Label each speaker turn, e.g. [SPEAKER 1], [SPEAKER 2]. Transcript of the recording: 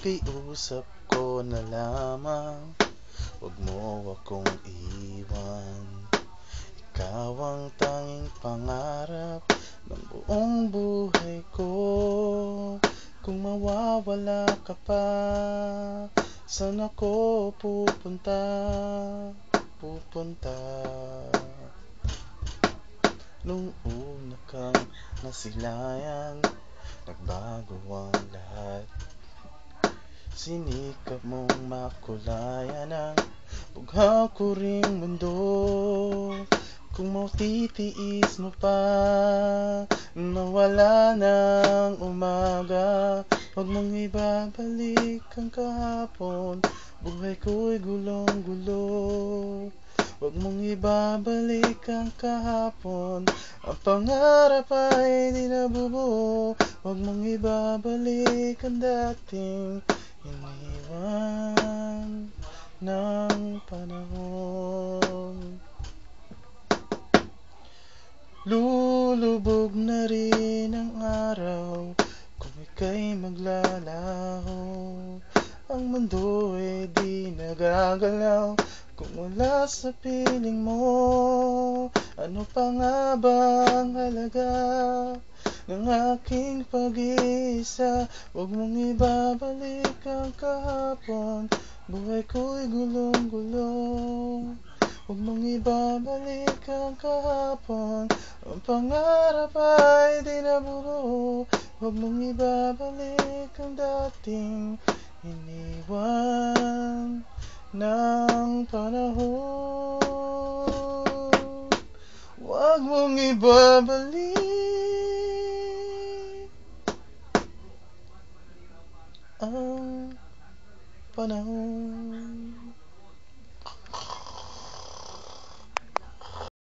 [SPEAKER 1] Pakiusap ko na lamang, huwag mo akong iwan. Ikaw ang tanging pangarap ng buong buhay ko. Kung mawawala ka pa, saan ako pupunta? Nung una kang nasilayan, nagbago ang lahat. Sinikap mong makulayan ang bughaw ko ring mundo. Kung matitiis mo pa, mawala ng umaga, huwag mong ibabalik ang kahapon. Buhay ko'y gulong-gulo. Huwag mong ibabalik ang kahapon. Ang pangarap ay di nabubuo. Huwag mong ibabalik ang dating iniwan ng panahon. Lulubog na rin ang araw kung ika'y maglalaho. Ang mundo ay di nagagalaw kung wala sa piling mo. Ano pa nga bang halaga ng aking pag-iisa? Huwag mong ibabalik ang kahapon. Buhay ko'y gulong-gulong. Huwag mong ibabalik ang kahapon. Ang pangarap ay di nabubuo. Huwag mong ibabalik ang dating iniwan ng panahon. Huwag mong ibabalik ang panahon.